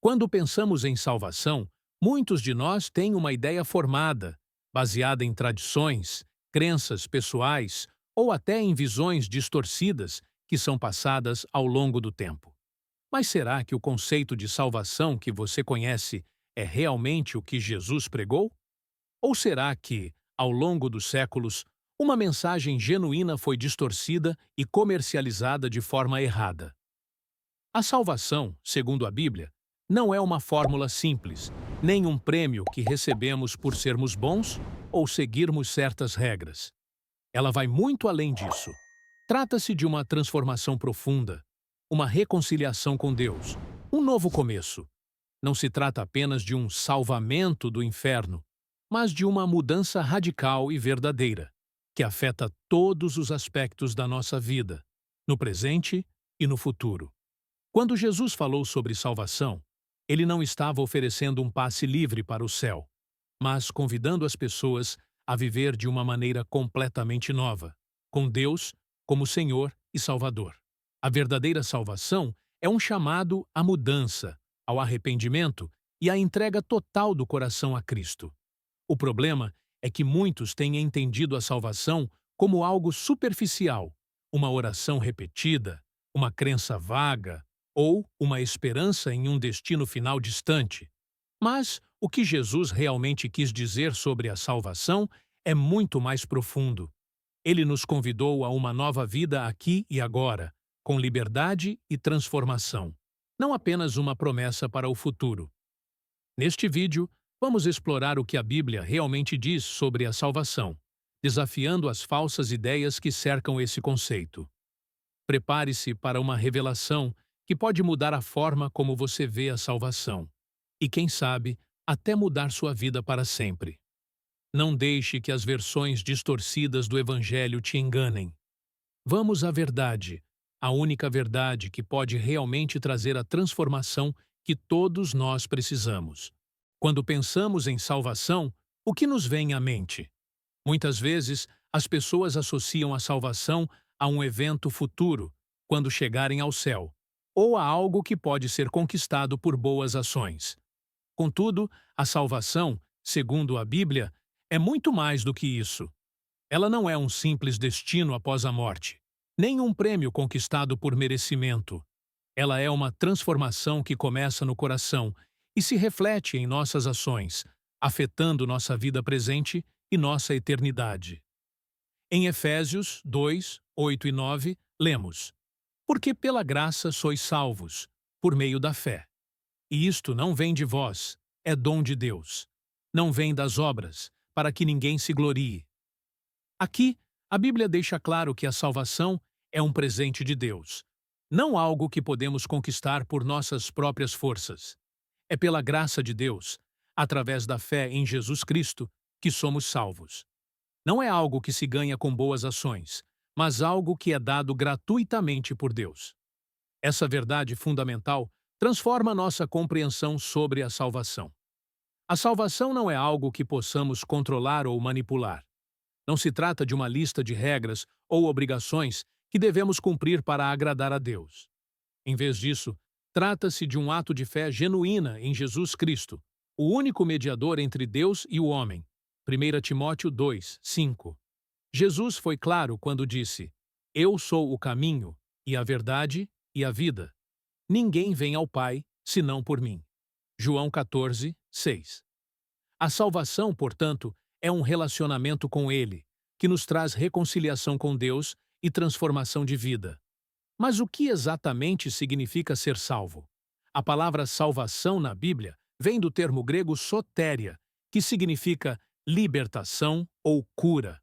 Quando pensamos em salvação, muitos de nós têm uma ideia formada, baseada em tradições, crenças pessoais ou até em visões distorcidas que são passadas ao longo do tempo. Mas será que o conceito de salvação que você conhece é realmente o que Jesus pregou? Ou será que, ao longo dos séculos, uma mensagem genuína foi distorcida e comercializada de forma errada? A salvação, segundo a Bíblia, não é uma fórmula simples, nem um prêmio que recebemos por sermos bons ou seguirmos certas regras. Ela vai muito além disso. Trata-se de uma transformação profunda, uma reconciliação com Deus, um novo começo. Não se trata apenas de um salvamento do inferno, mas de uma mudança radical e verdadeira, que afeta todos os aspectos da nossa vida, no presente e no futuro. Quando Jesus falou sobre salvação, ele não estava oferecendo um passe livre para o céu, mas convidando as pessoas a viver de uma maneira completamente nova, com Deus como Senhor e Salvador. A verdadeira salvação é um chamado à mudança, ao arrependimento e à entrega total do coração a Cristo. O problema é que muitos têm entendido a salvação como algo superficial, uma oração repetida, uma crença vaga ou uma esperança em um destino final distante. Mas o que Jesus realmente quis dizer sobre a salvação é muito mais profundo. Ele nos convidou a uma nova vida aqui e agora, com liberdade e transformação, não apenas uma promessa para o futuro. Neste vídeo, vamos explorar o que a Bíblia realmente diz sobre a salvação, desafiando as falsas ideias que cercam esse conceito. Prepare-se para uma revelação que pode mudar a forma como você vê a salvação e, quem sabe, até mudar sua vida para sempre. Não deixe que as versões distorcidas do Evangelho te enganem. Vamos à verdade, a única verdade que pode realmente trazer a transformação que todos nós precisamos. Quando pensamos em salvação, o que nos vem à mente? Muitas vezes, as pessoas associam a salvação a um evento futuro, quando chegarem ao céu, ou a algo que pode ser conquistado por boas ações. Contudo, a salvação, segundo a Bíblia, é muito mais do que isso. Ela não é um simples destino após a morte, nem um prêmio conquistado por merecimento. Ela é uma transformação que começa no coração e se reflete em nossas ações, afetando nossa vida presente e nossa eternidade. Em Efésios 2, 8 e 9, lemos: Porque pela graça sois salvos, por meio da fé. E isto não vem de vós, é dom de Deus. Não vem das obras, para que ninguém se glorie. Aqui, a Bíblia deixa claro que a salvação é um presente de Deus, não algo que podemos conquistar por nossas próprias forças. É pela graça de Deus, através da fé em Jesus Cristo, que somos salvos. Não é algo que se ganha com boas ações, mas algo que é dado gratuitamente por Deus. Essa verdade fundamental transforma nossa compreensão sobre a salvação. A salvação não é algo que possamos controlar ou manipular. Não se trata de uma lista de regras ou obrigações que devemos cumprir para agradar a Deus. Em vez disso, trata-se de um ato de fé genuína em Jesus Cristo, o único mediador entre Deus e o homem. 1 Timóteo 2, 5. Jesus foi claro quando disse: Eu sou o caminho, e a verdade e a vida. Ninguém vem ao Pai, senão por mim. João 14, 6. A salvação, portanto, é um relacionamento com Ele, que nos traz reconciliação com Deus e transformação de vida. Mas o que exatamente significa ser salvo? A palavra salvação na Bíblia vem do termo grego sotéria, que significa libertação ou cura.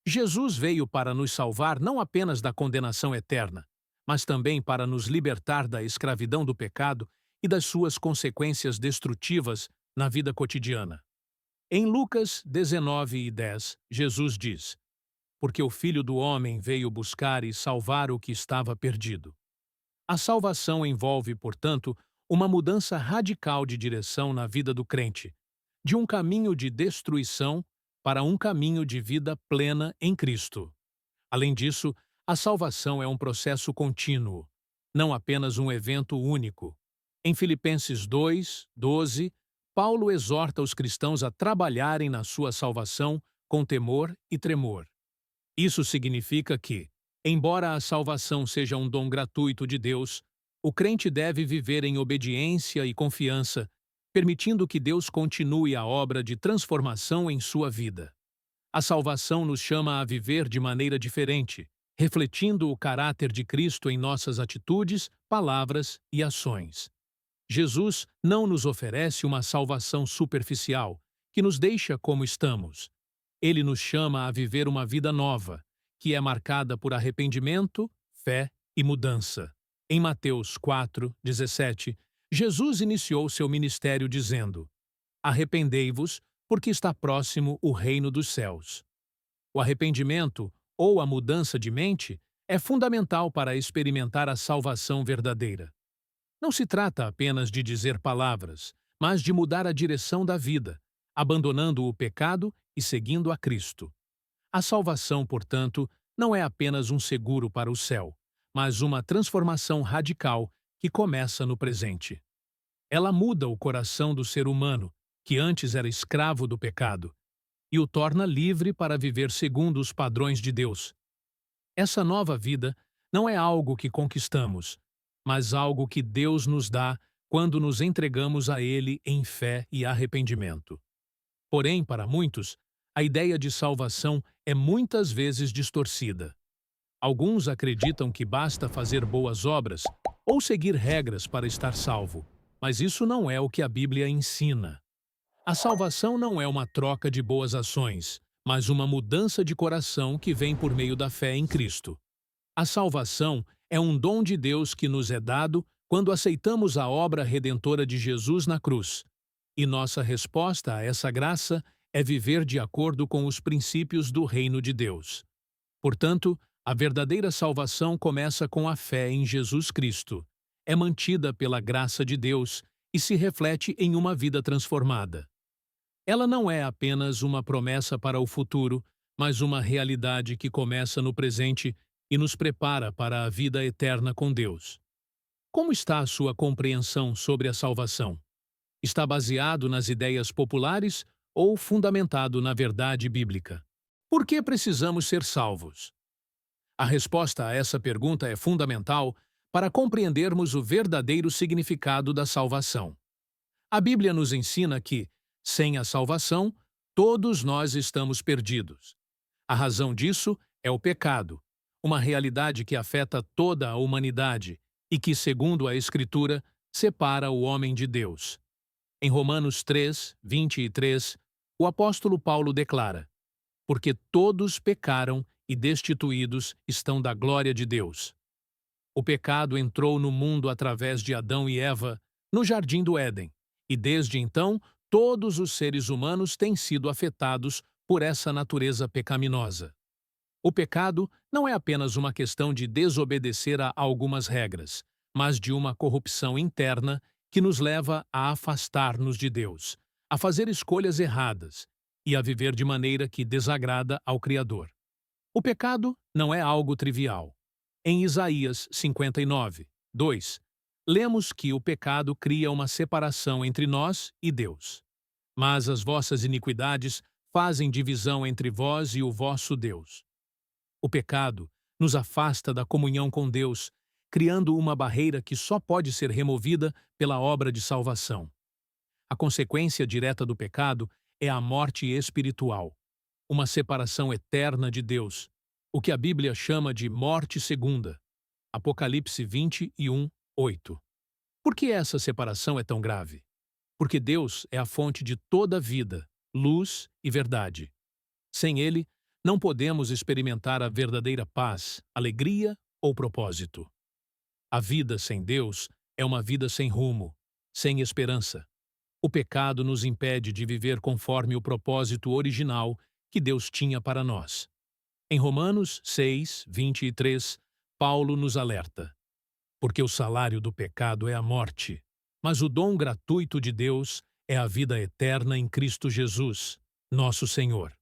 Jesus veio para nos salvar não apenas da condenação eterna, mas também para nos libertar da escravidão do pecado e das suas consequências destrutivas na vida cotidiana. Em Lucas 19 e 10, Jesus diz: Porque o Filho do Homem veio buscar e salvar o que estava perdido. A salvação envolve, portanto, uma mudança radical de direção na vida do crente, de um caminho de destruição para um caminho de vida plena em Cristo. Além disso, a salvação é um processo contínuo, não apenas um evento único. Em Filipenses 2, 12, Paulo exorta os cristãos a trabalharem na sua salvação com temor e tremor. Isso significa que, embora a salvação seja um dom gratuito de Deus, o crente deve viver em obediência e confiança, permitindo que Deus continue a obra de transformação em sua vida. A salvação nos chama a viver de maneira diferente, refletindo o caráter de Cristo em nossas atitudes, palavras e ações. Jesus não nos oferece uma salvação superficial, que nos deixa como estamos. Ele nos chama a viver uma vida nova, que é marcada por arrependimento, fé e mudança. Em Mateus 4, 17, Jesus iniciou seu ministério dizendo: Arrependei-vos, porque está próximo o reino dos céus. O arrependimento, ou a mudança de mente, é fundamental para experimentar a salvação verdadeira. Não se trata apenas de dizer palavras, mas de mudar a direção da vida, abandonando o pecado e seguindo a Cristo. A salvação, portanto, não é apenas um seguro para o céu, mas uma transformação radical que começa no presente. Ela muda o coração do ser humano, que antes era escravo do pecado, e o torna livre para viver segundo os padrões de Deus. Essa nova vida não é algo que conquistamos, mas algo que Deus nos dá quando nos entregamos a Ele em fé e arrependimento. Porém, para muitos, a ideia de salvação é muitas vezes distorcida. Alguns acreditam que basta fazer boas obras ou seguir regras para estar salvo, mas isso não é o que a Bíblia ensina. A salvação não é uma troca de boas ações, mas uma mudança de coração que vem por meio da fé em Cristo. A salvação é um dom de Deus que nos é dado quando aceitamos a obra redentora de Jesus na cruz. E nossa resposta a essa graça é viver de acordo com os princípios do reino de Deus. Portanto, a verdadeira salvação começa com a fé em Jesus Cristo. É mantida pela graça de Deus e se reflete em uma vida transformada. Ela não é apenas uma promessa para o futuro, mas uma realidade que começa no presente e nos prepara para a vida eterna com Deus. Como está a sua compreensão sobre a salvação? Está baseado nas ideias populares ou fundamentado na verdade bíblica? Por que precisamos ser salvos? A resposta a essa pergunta é fundamental para compreendermos o verdadeiro significado da salvação. A Bíblia nos ensina que, sem a salvação, todos nós estamos perdidos. A razão disso é o pecado, uma realidade que afeta toda a humanidade e que, segundo a Escritura, separa o homem de Deus. Em Romanos 3, 23, o apóstolo Paulo declara: Porque todos pecaram e destituídos estão da glória de Deus. O pecado entrou no mundo através de Adão e Eva, no jardim do Éden, e desde então todos os seres humanos têm sido afetados por essa natureza pecaminosa. O pecado não é apenas uma questão de desobedecer a algumas regras, mas de uma corrupção interna que nos leva a afastar-nos de Deus, a fazer escolhas erradas e a viver de maneira que desagrada ao Criador. O pecado não é algo trivial. Em Isaías 59, 2, lemos que o pecado cria uma separação entre nós e Deus. Mas as vossas iniquidades fazem divisão entre vós e o vosso Deus. O pecado nos afasta da comunhão com Deus, criando uma barreira que só pode ser removida pela obra de salvação. A consequência direta do pecado é a morte espiritual, uma separação eterna de Deus, o que a Bíblia chama de morte segunda. Apocalipse 21, 8. Por que essa separação é tão grave? Porque Deus é a fonte de toda vida, luz e verdade. Sem Ele, não podemos experimentar a verdadeira paz, alegria ou propósito. A vida sem Deus é uma vida sem rumo, sem esperança. O pecado nos impede de viver conforme o propósito original que Deus tinha para nós. Em Romanos 6, 23, Paulo nos alerta: Porque o salário do pecado é a morte, mas o dom gratuito de Deus é a vida eterna em Cristo Jesus, nosso Senhor.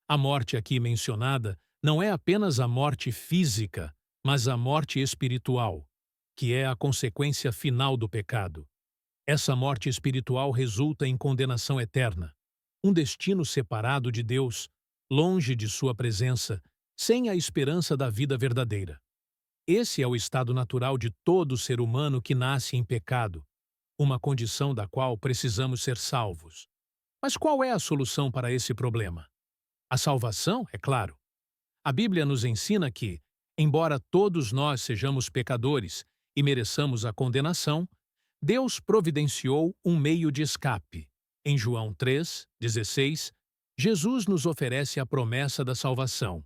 A morte aqui mencionada não é apenas a morte física, mas a morte espiritual. que é a consequência final do pecado. Essa morte espiritual resulta em condenação eterna, um destino separado de Deus, longe de sua presença, sem a esperança da vida verdadeira. Esse é o estado natural de todo ser humano que nasce em pecado, uma condição da qual precisamos ser salvos. Mas qual é a solução para esse problema? A salvação, é claro. A Bíblia nos ensina que, embora todos nós sejamos pecadores e mereçamos a condenação, Deus providenciou um meio de escape. Em João 3:16, Jesus nos oferece a promessa da salvação.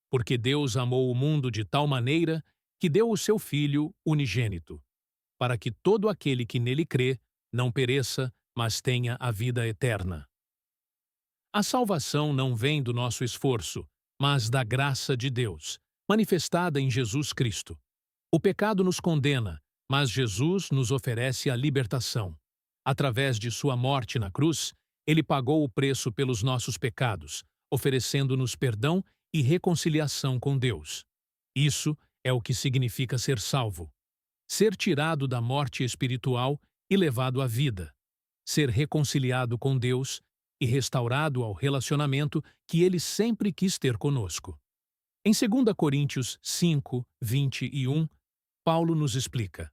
Porque Deus amou o mundo de tal maneira que deu o seu Filho unigênito, para que todo aquele que nele crê não pereça, mas tenha a vida eterna. A salvação não vem do nosso esforço, mas da graça de Deus, manifestada em Jesus Cristo. O pecado nos condena, mas Jesus nos oferece a libertação. Através de sua morte na cruz, ele pagou o preço pelos nossos pecados, oferecendo-nos perdão e reconciliação com Deus. Isso é o que significa ser salvo. Ser tirado da morte espiritual e levado à vida. Ser reconciliado com Deus e restaurado ao relacionamento que ele sempre quis ter conosco. Em 2 Coríntios 5:21, Paulo nos explica: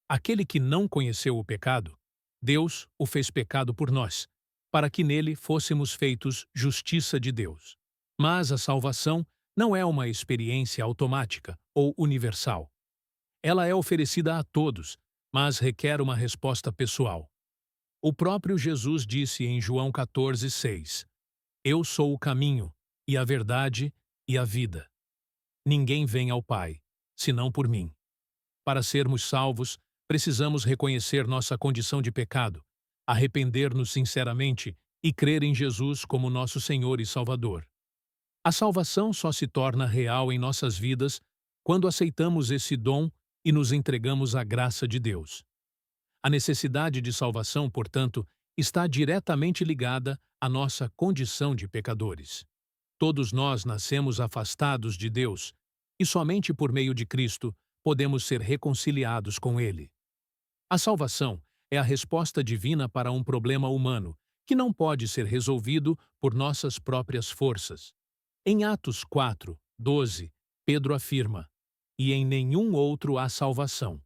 aquele que não conheceu o pecado, Deus o fez pecado por nós, para que nele fôssemos feitos justiça de Deus. Mas a salvação não é uma experiência automática ou universal. Ela é oferecida a todos, mas requer uma resposta pessoal. O próprio Jesus disse em João 14:6: Eu sou o caminho, e a verdade, e a vida. Ninguém vem ao Pai, senão por mim. Para sermos salvos, precisamos reconhecer nossa condição de pecado, arrepender-nos sinceramente e crer em Jesus como nosso Senhor e Salvador. A salvação só se torna real em nossas vidas quando aceitamos esse dom e nos entregamos à graça de Deus. A necessidade de salvação, portanto, está diretamente ligada à nossa condição de pecadores. Todos nós nascemos afastados de Deus e somente por meio de Cristo podemos ser reconciliados com Ele. A salvação é a resposta divina para um problema humano que não pode ser resolvido por nossas próprias forças. Em Atos 4:12, Pedro afirma: E em nenhum outro há salvação,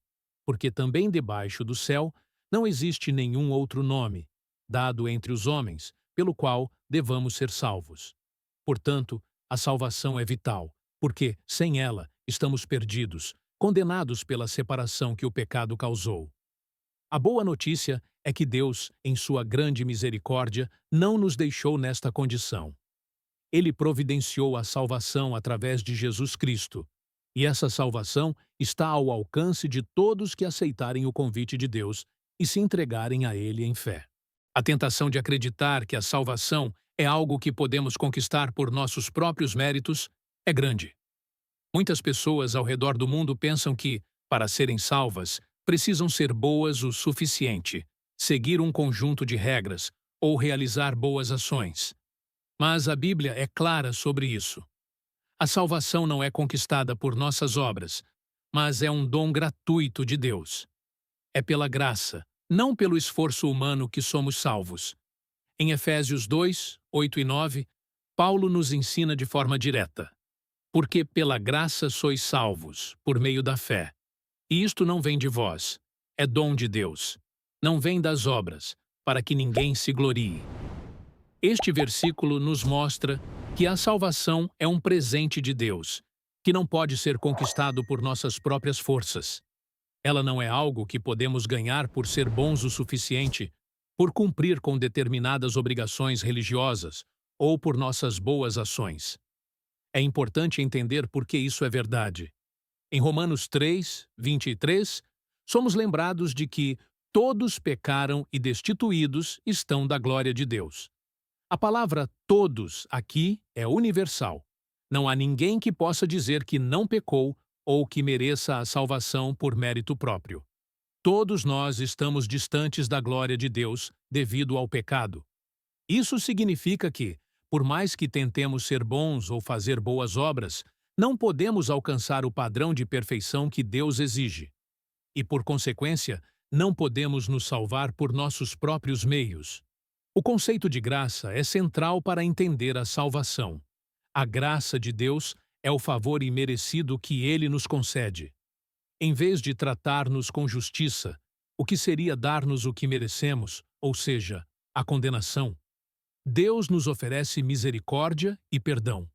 porque também debaixo do céu não existe nenhum outro nome, dado entre os homens, pelo qual devamos ser salvos. Portanto, a salvação é vital, porque, sem ela, estamos perdidos, condenados pela separação que o pecado causou. A boa notícia é que Deus, em sua grande misericórdia, não nos deixou nesta condição. Ele providenciou a salvação através de Jesus Cristo, e essa salvação está ao alcance de todos que aceitarem o convite de Deus e se entregarem a Ele em fé. A tentação de acreditar que a salvação é algo que podemos conquistar por nossos próprios méritos é grande. Muitas pessoas ao redor do mundo pensam que, para serem salvas, precisam ser boas o suficiente, seguir um conjunto de regras ou realizar boas ações. Mas a Bíblia é clara sobre isso. A salvação não é conquistada por nossas obras, mas é um dom gratuito de Deus. É pela graça, não pelo esforço humano que somos salvos. Em Efésios 2:8 e 9, Paulo nos ensina de forma direta: Porque pela graça sois salvos, por meio da fé. E isto não vem de vós, é dom de Deus. Não vem das obras, para que ninguém se glorie. Este versículo nos mostra que a salvação é um presente de Deus, que não pode ser conquistado por nossas próprias forças. Ela não é algo que podemos ganhar por ser bons o suficiente, por cumprir com determinadas obrigações religiosas ou por nossas boas ações. É importante entender por que isso é verdade. Em Romanos 3:23, somos lembrados de que todos pecaram e destituídos estão da glória de Deus. A palavra todos aqui é universal. Não há ninguém que possa dizer que não pecou ou que mereça a salvação por mérito próprio. Todos nós estamos distantes da glória de Deus devido ao pecado. Isso significa que, por mais que tentemos ser bons ou fazer boas obras, não podemos alcançar o padrão de perfeição que Deus exige. e, por consequência, não podemos nos salvar por nossos próprios meios. O conceito de graça é central para entender a salvação. A graça de Deus é o favor imerecido que Ele nos concede. Em vez de tratar-nos com justiça, o que seria dar-nos o que merecemos, ou seja, a condenação, Deus nos oferece misericórdia e perdão.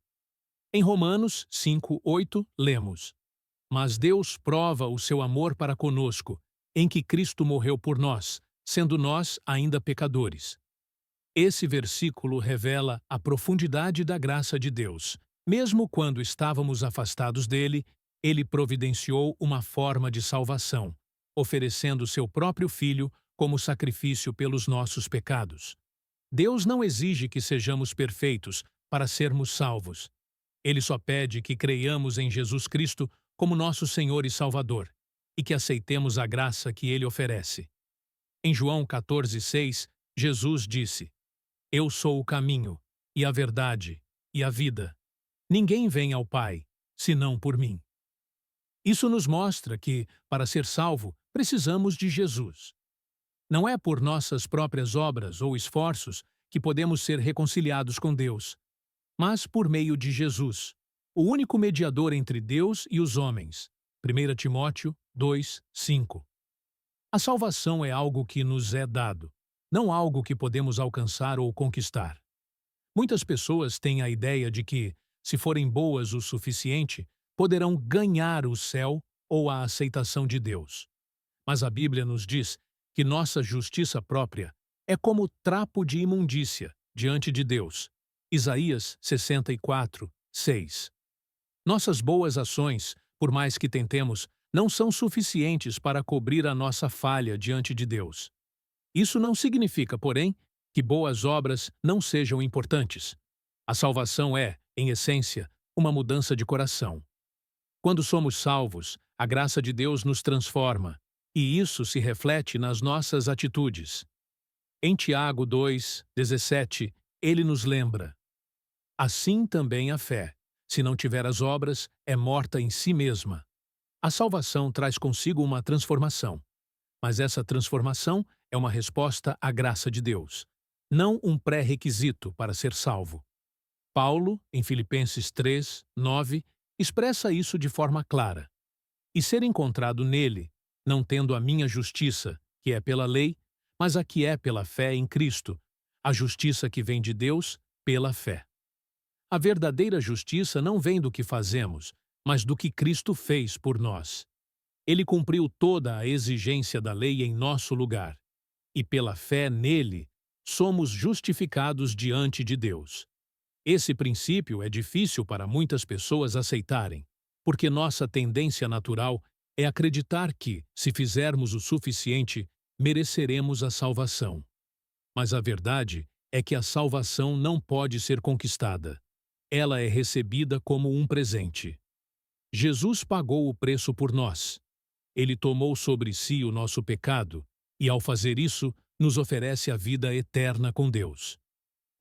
Em Romanos 5:8, lemos: Mas Deus prova o seu amor para conosco, em que Cristo morreu por nós, sendo nós ainda pecadores. Esse versículo revela a profundidade da graça de Deus. Mesmo quando estávamos afastados dele, ele providenciou uma forma de salvação, oferecendo seu próprio Filho como sacrifício pelos nossos pecados. Deus não exige que sejamos perfeitos para sermos salvos. Ele só pede que creiamos em Jesus Cristo como nosso Senhor e Salvador e que aceitemos a graça que ele oferece. Em João 14:6, Jesus disse: Eu sou o caminho, e a verdade, e a vida. Ninguém vem ao Pai, senão por mim. Isso nos mostra que, para ser salvo, precisamos de Jesus. Não é por nossas próprias obras ou esforços que podemos ser reconciliados com Deus, mas por meio de Jesus, o único mediador entre Deus e os homens. 1 Timóteo 2:5. A salvação é algo que nos é dado, não algo que podemos alcançar ou conquistar. Muitas pessoas têm a ideia de que, se forem boas o suficiente, poderão ganhar o céu ou a aceitação de Deus. Mas a Bíblia nos diz que nossa justiça própria é como trapo de imundícia diante de Deus. Isaías 64:6. Nossas boas ações, por mais que tentemos, não são suficientes para cobrir a nossa falha diante de Deus. Isso não significa, porém, que boas obras não sejam importantes. A salvação é, em essência, uma mudança de coração. Quando somos salvos, a graça de Deus nos transforma, e isso se reflete nas nossas atitudes. Em Tiago 2:17, ele nos lembra: Assim também a fé, se não tiver as obras, é morta em si mesma. A salvação traz consigo uma transformação, mas essa transformação é uma resposta à graça de Deus, não um pré-requisito para ser salvo. Paulo, em Filipenses 3:9, expressa isso de forma clara. E ser encontrado nele, não tendo a minha justiça, que é pela lei, mas a que é pela fé em Cristo, a justiça que vem de Deus pela fé. A verdadeira justiça não vem do que fazemos, mas do que Cristo fez por nós. Ele cumpriu toda a exigência da lei em nosso lugar, e pela fé nele, somos justificados diante de Deus. Esse princípio é difícil para muitas pessoas aceitarem, porque nossa tendência natural é acreditar que, se fizermos o suficiente, mereceremos a salvação. Mas a verdade é que a salvação não pode ser conquistada. Ela é recebida como um presente. Jesus pagou o preço por nós. Ele tomou sobre si o nosso pecado e, ao fazer isso, nos oferece a vida eterna com Deus.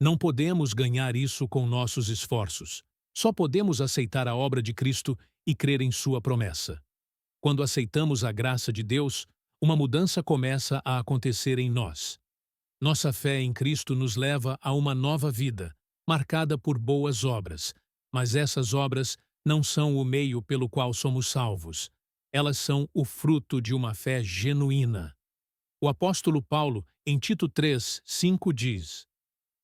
Não podemos ganhar isso com nossos esforços. Só podemos aceitar a obra de Cristo e crer em sua promessa. Quando aceitamos a graça de Deus, uma mudança começa a acontecer em nós. Nossa fé em Cristo nos leva a uma nova vida, marcada por boas obras, mas essas obras não são o meio pelo qual somos salvos. Elas são o fruto de uma fé genuína. O apóstolo Paulo, em Tito 3:5 diz: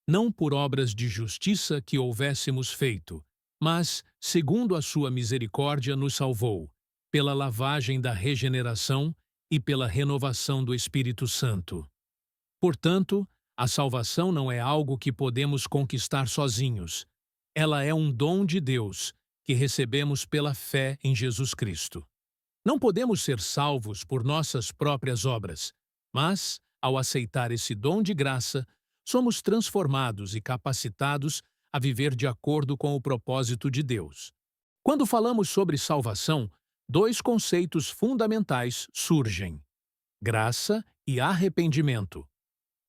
Não por obras de justiça que houvéssemos feito, mas, segundo a sua misericórdia, nos salvou, pela lavagem da regeneração e pela renovação do Espírito Santo. Portanto, a salvação não é algo que podemos conquistar sozinhos. Ela é um dom de Deus, que recebemos pela fé em Jesus Cristo. Não podemos ser salvos por nossas próprias obras, mas, ao aceitar esse dom de graça, somos transformados e capacitados a viver de acordo com o propósito de Deus. Quando falamos sobre salvação, dois conceitos fundamentais surgem: graça e arrependimento.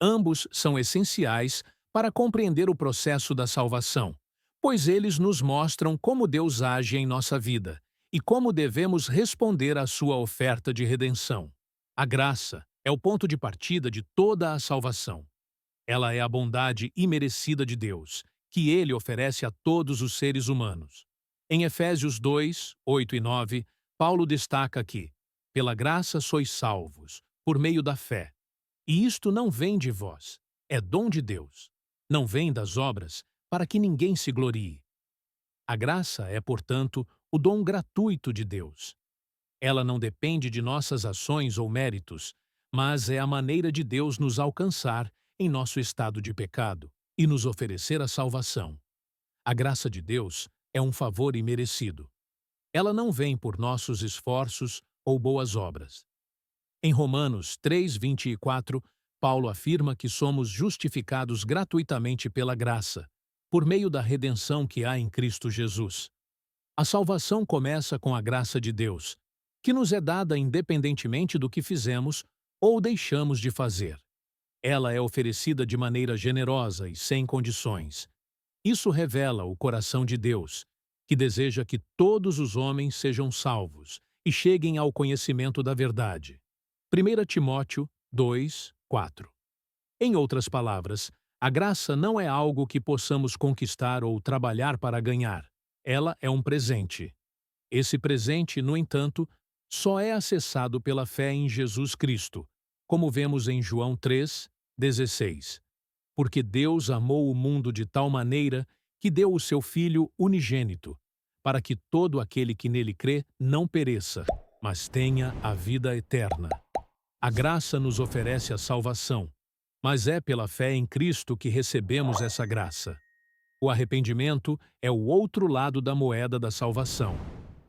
Ambos são essenciais para compreender o processo da salvação, pois eles nos mostram como Deus age em nossa vida e como devemos responder à sua oferta de redenção. A graça é o ponto de partida de toda a salvação. Ela é a bondade imerecida de Deus, que Ele oferece a todos os seres humanos. Em Efésios 2, 8 e 9, Paulo destaca que, pela graça sois salvos, por meio da fé. E isto não vem de vós, é dom de Deus. Não vem das obras, para que ninguém se glorie. A graça é, portanto, o dom gratuito de Deus. Ela não depende de nossas ações ou méritos, mas é a maneira de Deus nos alcançar em nosso estado de pecado e nos oferecer a salvação. A graça de Deus é um favor imerecido. Ela não vem por nossos esforços ou boas obras. Em Romanos 3, 24, Paulo afirma que somos justificados gratuitamente pela graça, por meio da redenção que há em Cristo Jesus. A salvação começa com a graça de Deus, que nos é dada independentemente do que fizemos ou deixamos de fazer. Ela é oferecida de maneira generosa e sem condições. Isso revela o coração de Deus, que deseja que todos os homens sejam salvos e cheguem ao conhecimento da verdade. 1 Timóteo 2, 4. Em outras palavras, a graça não é algo que possamos conquistar ou trabalhar para ganhar. Ela é um presente. Esse presente, no entanto, só é acessado pela fé em Jesus Cristo, como vemos em João 3, 16. Porque Deus amou o mundo de tal maneira que deu o seu Filho unigênito, para que todo aquele que nele crê não pereça, mas tenha a vida eterna. A graça nos oferece a salvação, mas é pela fé em Cristo que recebemos essa graça. O arrependimento é o outro lado da moeda da salvação.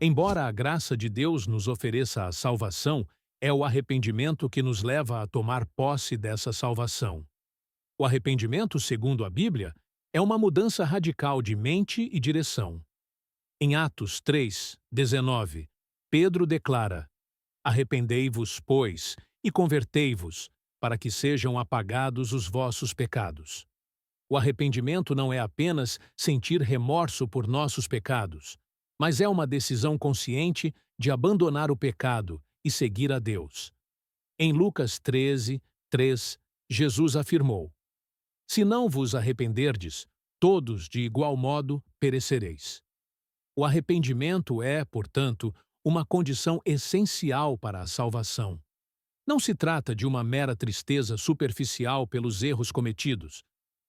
Embora a graça de Deus nos ofereça a salvação, é o arrependimento que nos leva a tomar posse dessa salvação. O arrependimento, segundo a Bíblia, é uma mudança radical de mente e direção. Em Atos 3, 19, Pedro declara: Arrependei-vos, pois, e convertei-vos, para que sejam apagados os vossos pecados. O arrependimento não é apenas sentir remorso por nossos pecados, mas é uma decisão consciente de abandonar o pecado e seguir a Deus. Em Lucas 13, 3, Jesus afirmou: Se não vos arrependerdes, todos de igual modo perecereis. O arrependimento é, portanto, uma condição essencial para a salvação. Não se trata de uma mera tristeza superficial pelos erros cometidos,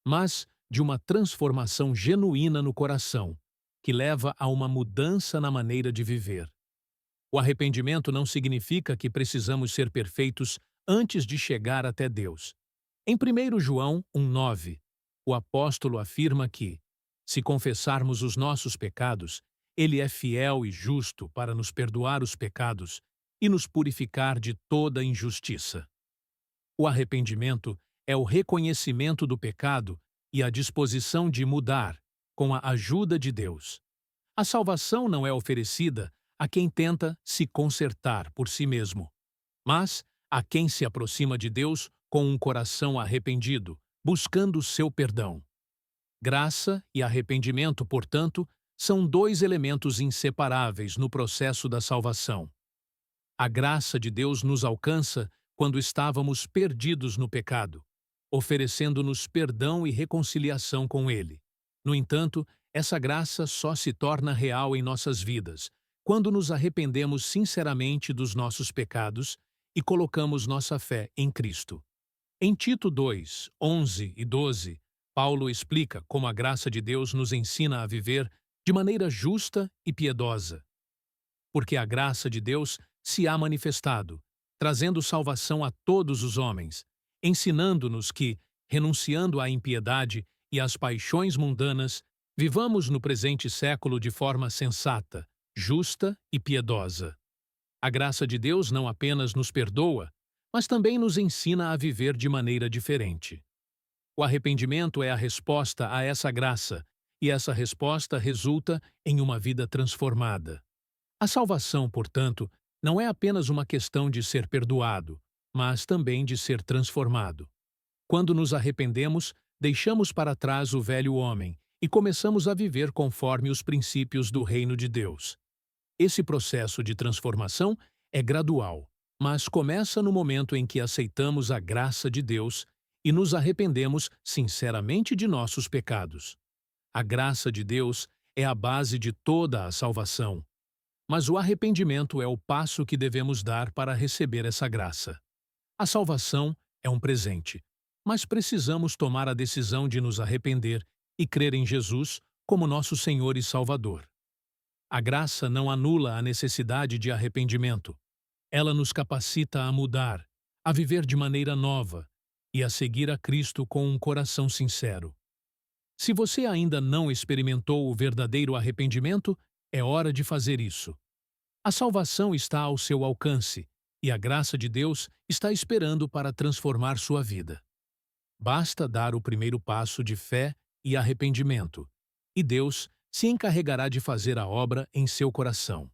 mas de uma transformação genuína no coração, que leva a uma mudança na maneira de viver. O arrependimento não significa que precisamos ser perfeitos antes de chegar até Deus. Em 1 João 1,9, o apóstolo afirma que, se confessarmos os nossos pecados, Ele é fiel e justo para nos perdoar os pecados e nos purificar de toda injustiça. O arrependimento é o reconhecimento do pecado e a disposição de mudar, com a ajuda de Deus. A salvação não é oferecida a quem tenta se consertar por si mesmo, mas a quem se aproxima de Deus com um coração arrependido, buscando seu perdão. Graça e arrependimento, portanto, são dois elementos inseparáveis no processo da salvação. A graça de Deus nos alcança quando estávamos perdidos no pecado, oferecendo-nos perdão e reconciliação com Ele. No entanto, essa graça só se torna real em nossas vidas quando nos arrependemos sinceramente dos nossos pecados e colocamos nossa fé em Cristo. Em Tito 2, 11 e 12, Paulo explica como a graça de Deus nos ensina a viver de maneira justa e piedosa. Porque a graça de Deus se há manifestado, trazendo salvação a todos os homens, ensinando-nos que, renunciando à impiedade e às paixões mundanas, vivamos no presente século de forma sensata, justa e piedosa. A graça de Deus não apenas nos perdoa, mas também nos ensina a viver de maneira diferente. O arrependimento é a resposta a essa graça, e essa resposta resulta em uma vida transformada. A salvação, portanto, não é apenas uma questão de ser perdoado, mas também de ser transformado. Quando nos arrependemos, deixamos para trás o velho homem e começamos a viver conforme os princípios do reino de Deus. Esse processo de transformação é gradual, mas começa no momento em que aceitamos a graça de Deus e nos arrependemos sinceramente de nossos pecados. A graça de Deus é a base de toda a salvação, mas o arrependimento é o passo que devemos dar para receber essa graça. A salvação é um presente, mas precisamos tomar a decisão de nos arrepender e crer em Jesus como nosso Senhor e Salvador. A graça não anula a necessidade de arrependimento. Ela nos capacita a mudar, a viver de maneira nova e a seguir a Cristo com um coração sincero. Se você ainda não experimentou o verdadeiro arrependimento, é hora de fazer isso. A salvação está ao seu alcance e a graça de Deus está esperando para transformar sua vida. Basta dar o primeiro passo de fé e arrependimento, e Deus se encarregará de fazer a obra em seu coração.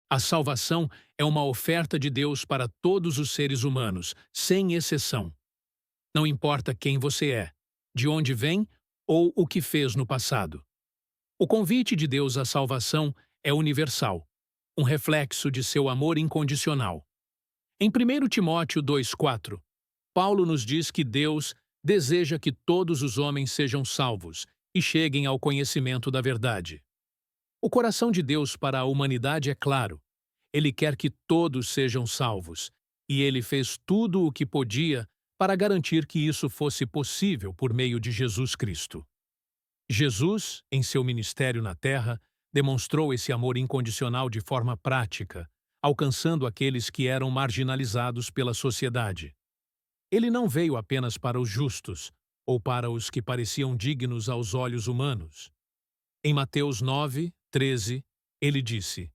A salvação é uma oferta de Deus para todos os seres humanos, sem exceção. Não importa quem você é, de onde vem ou o que fez no passado. O convite de Deus à salvação é universal, um reflexo de seu amor incondicional. Em 1 Timóteo 2,4, Paulo nos diz que Deus deseja que todos os homens sejam salvos e cheguem ao conhecimento da verdade. O coração de Deus para a humanidade é claro. Ele quer que todos sejam salvos, e ele fez tudo o que podia para garantir que isso fosse possível por meio de Jesus Cristo. Jesus, em seu ministério na terra, demonstrou esse amor incondicional de forma prática, alcançando aqueles que eram marginalizados pela sociedade. Ele não veio apenas para os justos, ou para os que pareciam dignos aos olhos humanos. Em Mateus 9:13, ele disse: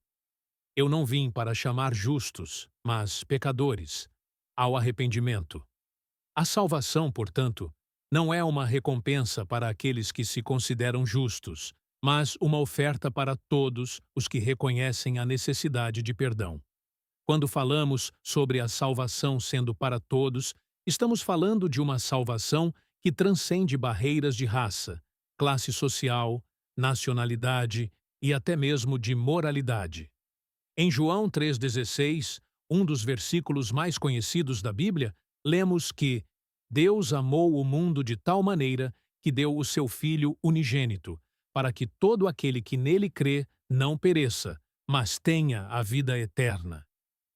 Eu não vim para chamar justos, mas pecadores, ao arrependimento. A salvação, portanto, não é uma recompensa para aqueles que se consideram justos, mas uma oferta para todos os que reconhecem a necessidade de perdão. Quando falamos sobre a salvação sendo para todos, estamos falando de uma salvação que transcende barreiras de raça, classe social, nacionalidade e até mesmo de moralidade. Em João 3,16, um dos versículos mais conhecidos da Bíblia, lemos que Deus amou o mundo de tal maneira que deu o seu Filho unigênito, para que todo aquele que nele crê não pereça, mas tenha a vida eterna.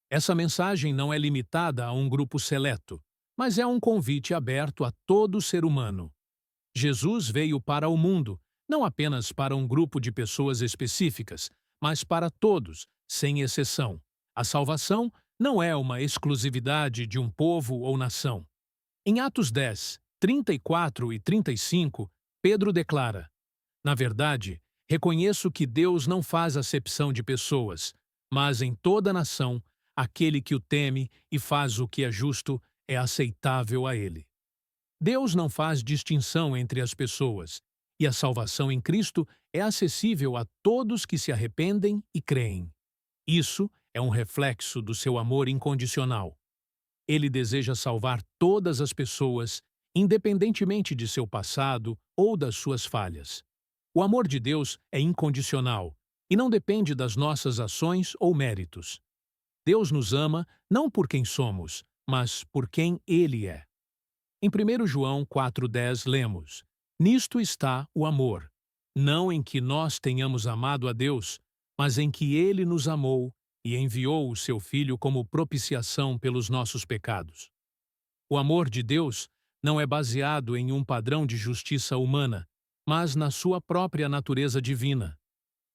Essa mensagem não é limitada a um grupo seleto, mas é um convite aberto a todo ser humano. Jesus veio para o mundo, não apenas para um grupo de pessoas específicas, mas para todos, sem exceção. A salvação não é uma exclusividade de um povo ou nação. Em Atos 10, 34 e 35, Pedro declara: Na verdade, reconheço que Deus não faz acepção de pessoas, mas em toda nação, aquele que o teme e faz o que é justo é aceitável a ele. Deus não faz distinção entre as pessoas, e a salvação em Cristo é acessível a todos que se arrependem e creem. Isso é um reflexo do seu amor incondicional. Ele deseja salvar todas as pessoas, independentemente de seu passado ou das suas falhas. O amor de Deus é incondicional e não depende das nossas ações ou méritos. Deus nos ama não por quem somos, mas por quem Ele é. Em 1 João 4,10 lemos: Nisto está o amor, não em que nós tenhamos amado a Deus, mas em que Ele nos amou e enviou o seu Filho como propiciação pelos nossos pecados. O amor de Deus não é baseado em um padrão de justiça humana, mas na sua própria natureza divina.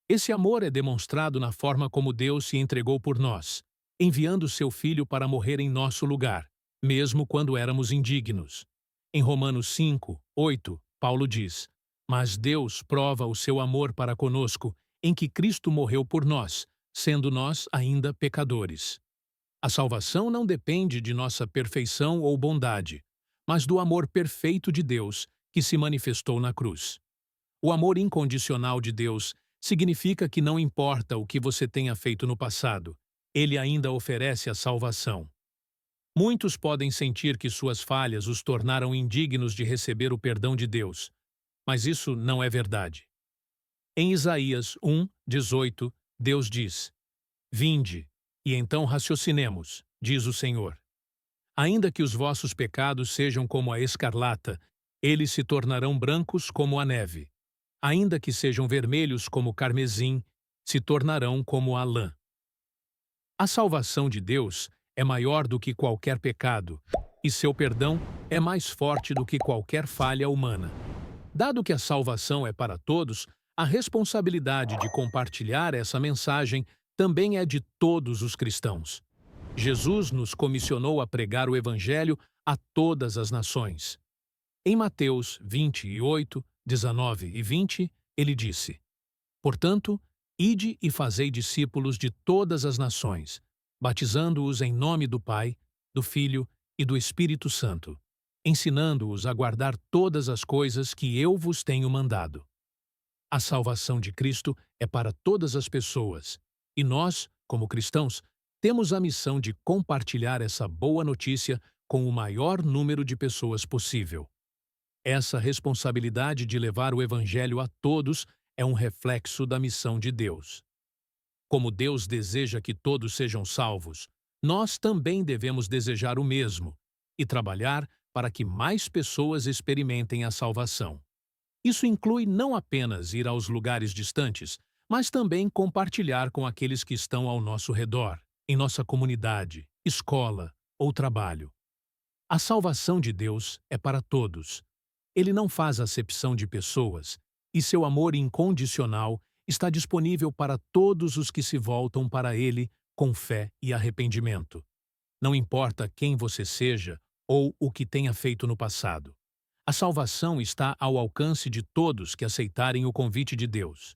Esse amor é demonstrado na forma como Deus se entregou por nós, enviando seu Filho para morrer em nosso lugar, mesmo quando éramos indignos. Em Romanos 5:8, Paulo diz: Mas Deus prova o seu amor para conosco, em que Cristo morreu por nós, sendo nós ainda pecadores. A salvação não depende de nossa perfeição ou bondade, mas do amor perfeito de Deus que se manifestou na cruz. O amor incondicional de Deus significa que não importa o que você tenha feito no passado, Ele ainda oferece a salvação. Muitos podem sentir que suas falhas os tornaram indignos de receber o perdão de Deus, mas isso não é verdade. Em Isaías 1:18, Deus diz: Vinde, e então raciocinemos, diz o Senhor. Ainda que os vossos pecados sejam como a escarlata, eles se tornarão brancos como a neve. Ainda que sejam vermelhos como o carmesim, se tornarão como a lã. A salvação de Deus é maior do que qualquer pecado, e seu perdão é mais forte do que qualquer falha humana. Dado que a salvação é para todos, a responsabilidade de compartilhar essa mensagem também é de todos os cristãos. Jesus nos comissionou a pregar o Evangelho a todas as nações. Em Mateus 28, 19 e 20, ele disse: Portanto, ide e fazei discípulos de todas as nações, batizando-os em nome do Pai, do Filho e do Espírito Santo, ensinando-os a guardar todas as coisas que eu vos tenho mandado. A salvação de Cristo é para todas as pessoas, e nós, como cristãos, temos a missão de compartilhar essa boa notícia com o maior número de pessoas possível. Essa responsabilidade de levar o Evangelho a todos é um reflexo da missão de Deus. Como Deus deseja que todos sejam salvos, nós também devemos desejar o mesmo e trabalhar para que mais pessoas experimentem a salvação. Isso inclui não apenas ir aos lugares distantes, mas também compartilhar com aqueles que estão ao nosso redor, em nossa comunidade, escola ou trabalho. A salvação de Deus é para todos. Ele não faz acepção de pessoas, e seu amor incondicional está disponível para todos os que se voltam para Ele com fé e arrependimento. Não importa quem você seja ou o que tenha feito no passado. A salvação está ao alcance de todos que aceitarem o convite de Deus.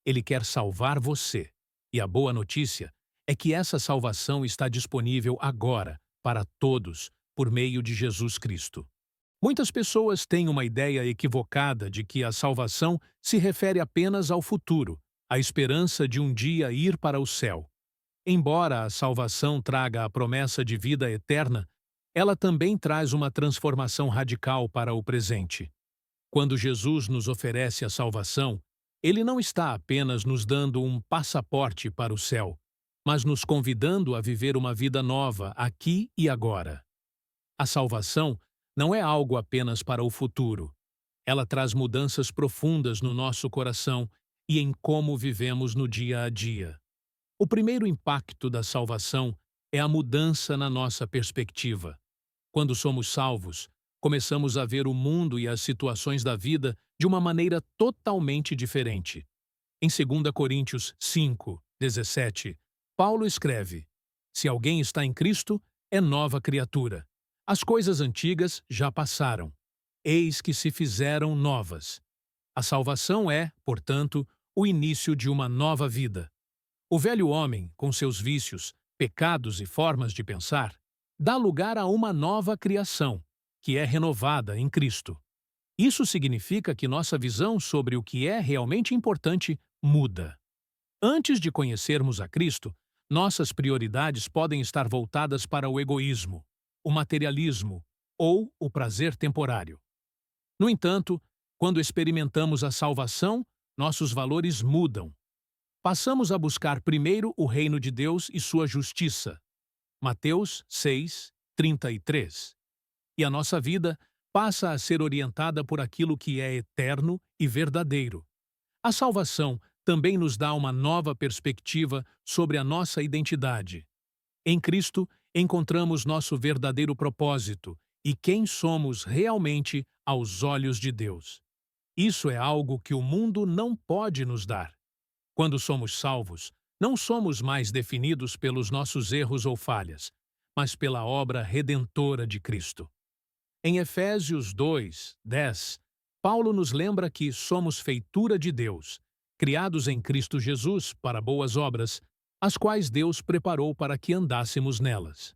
Ele quer salvar você, e a boa notícia é que essa salvação está disponível agora para todos por meio de Jesus Cristo. Muitas pessoas têm uma ideia equivocada de que a salvação se refere apenas ao futuro, à esperança de um dia ir para o céu. Embora a salvação traga a promessa de vida eterna, ela também traz uma transformação radical para o presente. Quando Jesus nos oferece a salvação, Ele não está apenas nos dando um passaporte para o céu, mas nos convidando a viver uma vida nova aqui e agora. A salvação não é algo apenas para o futuro. Ela traz mudanças profundas no nosso coração e em como vivemos no dia a dia. O primeiro impacto da salvação é a mudança na nossa perspectiva. Quando somos salvos, começamos a ver o mundo e as situações da vida de uma maneira totalmente diferente. Em 2 Coríntios 5, 17, Paulo escreve: Se alguém está em Cristo, é nova criatura. As coisas antigas já passaram. Eis que se fizeram novas. A salvação é, portanto, o início de uma nova vida. O velho homem, com seus vícios, pecados e formas de pensar, dá lugar a uma nova criação, que é renovada em Cristo. Isso significa que nossa visão sobre o que é realmente importante muda. Antes de conhecermos a Cristo, nossas prioridades podem estar voltadas para o egoísmo, o materialismo ou o prazer temporário. No entanto, quando experimentamos a salvação, nossos valores mudam. Passamos a buscar primeiro o reino de Deus e sua justiça. Mateus 6, 33. E a nossa vida passa a ser orientada por aquilo que é eterno e verdadeiro. A salvação também nos dá uma nova perspectiva sobre a nossa identidade. Em Cristo, encontramos nosso verdadeiro propósito e quem somos realmente aos olhos de Deus. Isso é algo que o mundo não pode nos dar. Quando somos salvos, não somos mais definidos pelos nossos erros ou falhas, mas pela obra redentora de Cristo. Em Efésios 2, 10, Paulo nos lembra que somos feitura de Deus, criados em Cristo Jesus para boas obras, as quais Deus preparou para que andássemos nelas.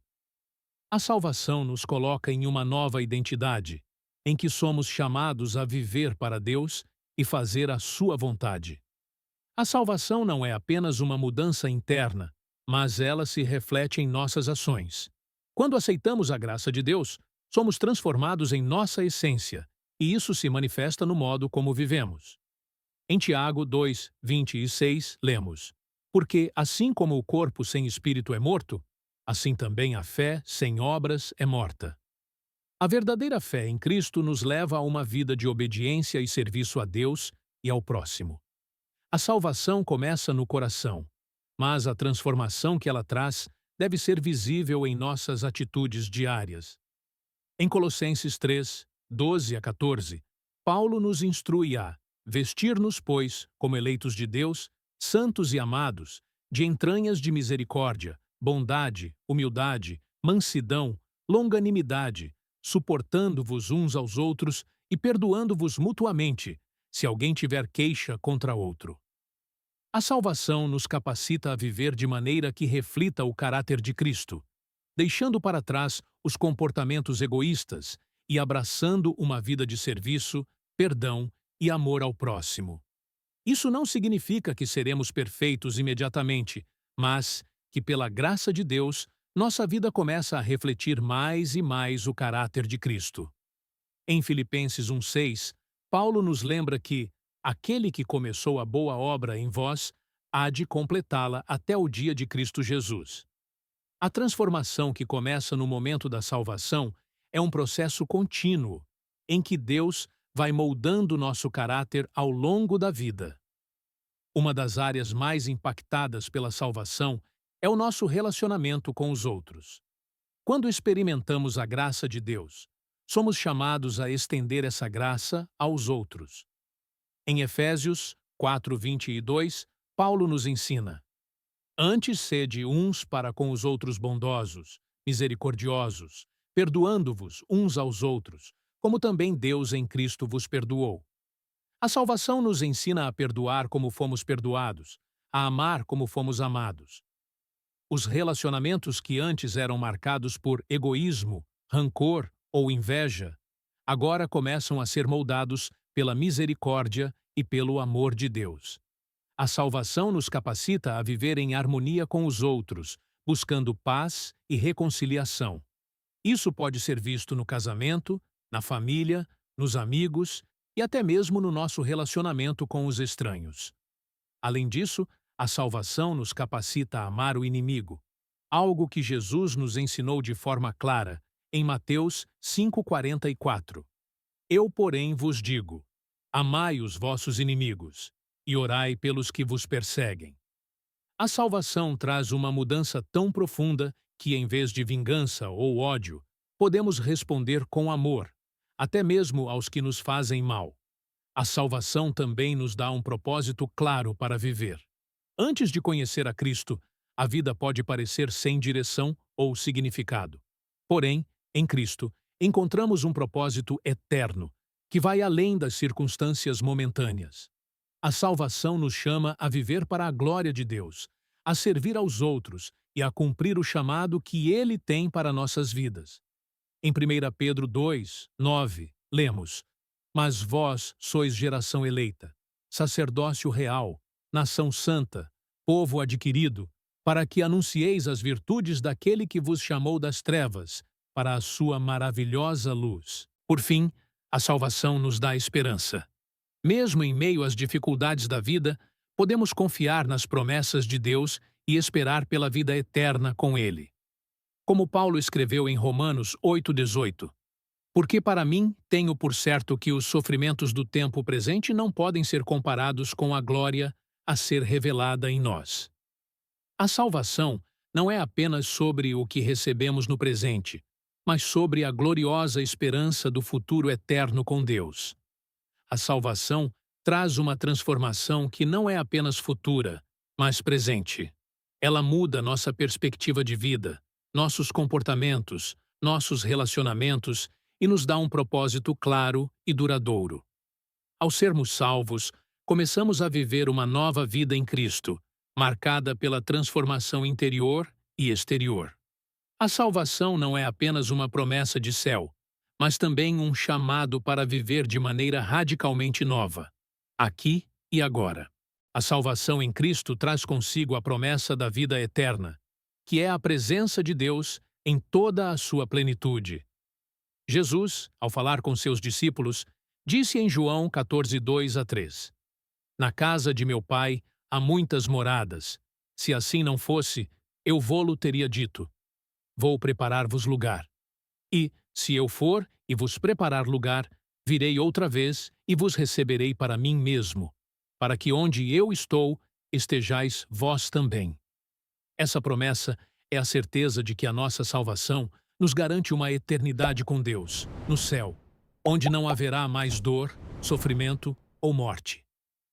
A salvação nos coloca em uma nova identidade, em que somos chamados a viver para Deus e fazer a sua vontade. A salvação não é apenas uma mudança interna, mas ela se reflete em nossas ações. Quando aceitamos a graça de Deus, somos transformados em nossa essência, e isso se manifesta no modo como vivemos. Em Tiago 2, 26, lemos: Porque, assim como o corpo sem espírito é morto, assim também a fé sem obras é morta. A verdadeira fé em Cristo nos leva a uma vida de obediência e serviço a Deus e ao próximo. A salvação começa no coração, mas a transformação que ela traz deve ser visível em nossas atitudes diárias. Em Colossenses 3, 12 a 14, Paulo nos instrui a vestir-nos, pois, como eleitos de Deus, santos e amados, de entranhas de misericórdia, bondade, humildade, mansidão, longanimidade, suportando-vos uns aos outros e perdoando-vos mutuamente, se alguém tiver queixa contra outro. A salvação nos capacita a viver de maneira que reflita o caráter de Cristo, deixando para trás os comportamentos egoístas e abraçando uma vida de serviço, perdão e amor ao próximo. Isso não significa que seremos perfeitos imediatamente, mas que, pela graça de Deus, nossa vida começa a refletir mais e mais o caráter de Cristo. Em Filipenses 1,6, Paulo nos lembra que aquele que começou a boa obra em vós há de completá-la até o dia de Cristo Jesus. A transformação que começa no momento da salvação é um processo contínuo, em que Deus vai moldando nosso caráter ao longo da vida. Uma das áreas mais impactadas pela salvação é o nosso relacionamento com os outros. Quando experimentamos a graça de Deus, somos chamados a estender essa graça aos outros. Em Efésios 4:22, Paulo nos ensina: Antes sede uns para com os outros bondosos, misericordiosos, perdoando-vos uns aos outros, como também Deus em Cristo vos perdoou. A salvação nos ensina a perdoar como fomos perdoados, a amar como fomos amados. Os relacionamentos que antes eram marcados por egoísmo, rancor ou inveja, agora começam a ser moldados pela misericórdia e pelo amor de Deus. A salvação nos capacita a viver em harmonia com os outros, buscando paz e reconciliação. Isso pode ser visto no casamento, na família, nos amigos e até mesmo no nosso relacionamento com os estranhos. Além disso, a salvação nos capacita a amar o inimigo, algo que Jesus nos ensinou de forma clara, em Mateus 5,44. Eu, porém, vos digo: amai os vossos inimigos e orai pelos que vos perseguem. A salvação traz uma mudança tão profunda que, em vez de vingança ou ódio, podemos responder com amor, até mesmo aos que nos fazem mal. A salvação também nos dá um propósito claro para viver. Antes de conhecer a Cristo, a vida pode parecer sem direção ou significado. Porém, em Cristo, encontramos um propósito eterno, que vai além das circunstâncias momentâneas. A salvação nos chama a viver para a glória de Deus, a servir aos outros e a cumprir o chamado que Ele tem para nossas vidas. Em 1 Pedro 2, 9, lemos: Mas vós sois geração eleita, sacerdócio real, nação santa, povo adquirido, para que anuncieis as virtudes daquele que vos chamou das trevas, para a sua maravilhosa luz. Por fim, a salvação nos dá esperança. Mesmo em meio às dificuldades da vida, podemos confiar nas promessas de Deus e esperar pela vida eterna com Ele. Como Paulo escreveu em Romanos 8,18, porque para mim tenho por certo que os sofrimentos do tempo presente não podem ser comparados com a glória a ser revelada em nós. A salvação não é apenas sobre o que recebemos no presente, mas sobre a gloriosa esperança do futuro eterno com Deus. A salvação traz uma transformação que não é apenas futura, mas presente. Ela muda nossa perspectiva de vida, nossos comportamentos, nossos relacionamentos e nos dá um propósito claro e duradouro. Ao sermos salvos, começamos a viver uma nova vida em Cristo, marcada pela transformação interior e exterior. A salvação não é apenas uma promessa de céu, mas também um chamado para viver de maneira radicalmente nova, aqui e agora. A salvação em Cristo traz consigo a promessa da vida eterna, que é a presença de Deus em toda a sua plenitude. Jesus, ao falar com seus discípulos, disse em João 14, 2 a 3: Na casa de meu Pai há muitas moradas. Se assim não fosse, eu vô-lo teria dito: vou preparar-vos lugar. E, se eu for e vos preparar lugar, virei outra vez e vos receberei para mim mesmo, para que onde eu estou, estejais vós também. Essa promessa é a certeza de que a nossa salvação nos garante uma eternidade com Deus, no céu, onde não haverá mais dor, sofrimento ou morte.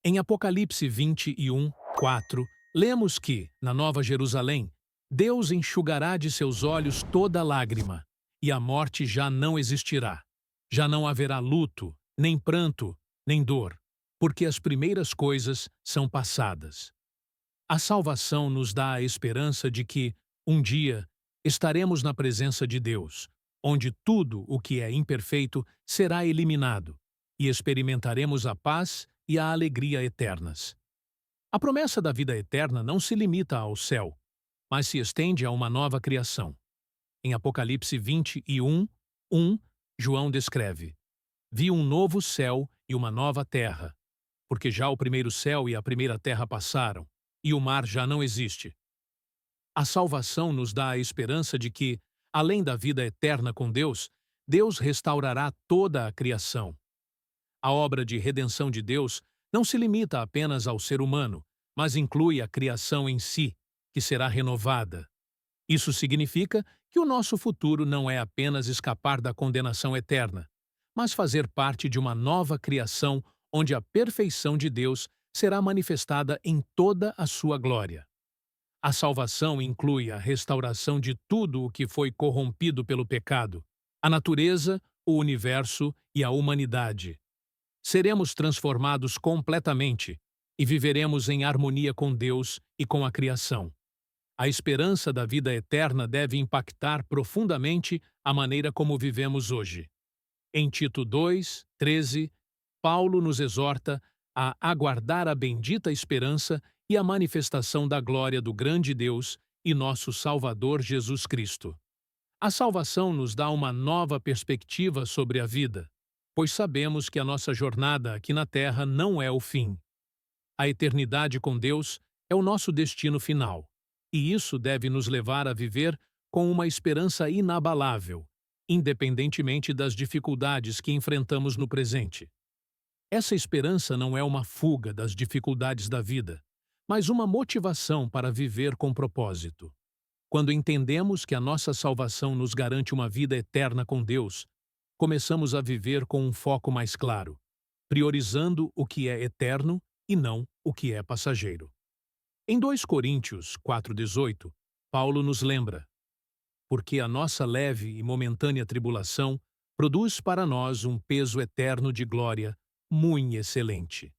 Em Apocalipse 21, 4, lemos que, na Nova Jerusalém, Deus enxugará de seus olhos toda lágrima, e a morte já não existirá. Já não haverá luto, nem pranto, nem dor, porque as primeiras coisas são passadas. A salvação nos dá a esperança de que, um dia, estaremos na presença de Deus, onde tudo o que é imperfeito será eliminado, e experimentaremos a paz e a alegria eternas. A promessa da vida eterna não se limita ao céu, mas se estende a uma nova criação. Em Apocalipse 21, 1, João descreve: vi um novo céu e uma nova terra, porque já o primeiro céu e a primeira terra passaram, e o mar já não existe. A salvação nos dá a esperança de que, além da vida eterna com Deus, Deus restaurará toda a criação. A obra de redenção de Deus não se limita apenas ao ser humano, mas inclui a criação em si, que será renovada. Isso significa que o nosso futuro não é apenas escapar da condenação eterna, mas fazer parte de uma nova criação onde a perfeição de Deus será manifestada em toda a sua glória. A salvação inclui a restauração de tudo o que foi corrompido pelo pecado, a natureza, o universo e a humanidade. Seremos transformados completamente e viveremos em harmonia com Deus e com a criação. A esperança da vida eterna deve impactar profundamente a maneira como vivemos hoje. Em Tito 2, 13, Paulo nos exorta a aguardar a bendita esperança e a manifestação da glória do grande Deus e nosso Salvador Jesus Cristo. A salvação nos dá uma nova perspectiva sobre a vida, pois sabemos que a nossa jornada aqui na Terra não é o fim. A eternidade com Deus é o nosso destino final, e isso deve nos levar a viver com uma esperança inabalável, independentemente das dificuldades que enfrentamos no presente. Essa esperança não é uma fuga das dificuldades da vida, mas uma motivação para viver com propósito. Quando entendemos que a nossa salvação nos garante uma vida eterna com Deus, começamos a viver com um foco mais claro, priorizando o que é eterno e não o que é passageiro. Em 2 Coríntios 4,18, Paulo nos lembra: porque a nossa leve e momentânea tribulação produz para nós um peso eterno de glória muito excelente.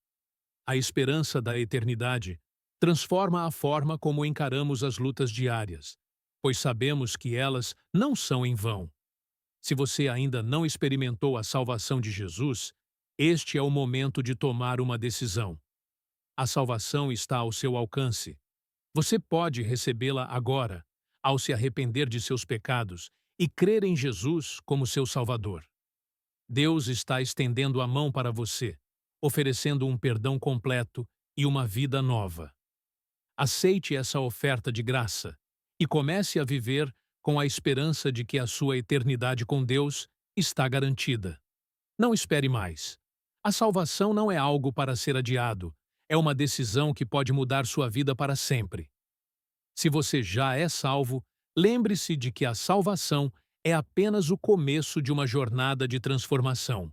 A esperança da eternidade transforma a forma como encaramos as lutas diárias, pois sabemos que elas não são em vão. Se você ainda não experimentou a salvação de Jesus, este é o momento de tomar uma decisão. A salvação está ao seu alcance. Você pode recebê-la agora, ao se arrepender de seus pecados e crer em Jesus como seu Salvador. Deus está estendendo a mão para você, oferecendo um perdão completo e uma vida nova. Aceite essa oferta de graça e comece a viver com a esperança de que a sua eternidade com Deus está garantida. Não espere mais. A salvação não é algo para ser adiado, é uma decisão que pode mudar sua vida para sempre. Se você já é salvo, lembre-se de que a salvação é apenas o começo de uma jornada de transformação.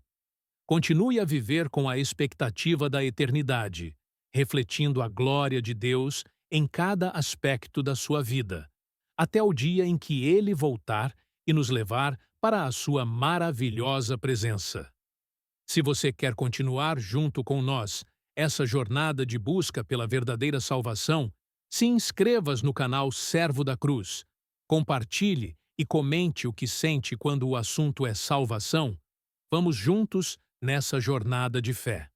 Continue a viver com a expectativa da eternidade, refletindo a glória de Deus em cada aspecto da sua vida, até o dia em que Ele voltar e nos levar para a sua maravilhosa presença. Se você quer continuar junto com nós essa jornada de busca pela verdadeira salvação, se inscreva no canal Servo da Cruz, compartilhe e comente o que sente quando o assunto é salvação. Vamos juntos nessa jornada de fé.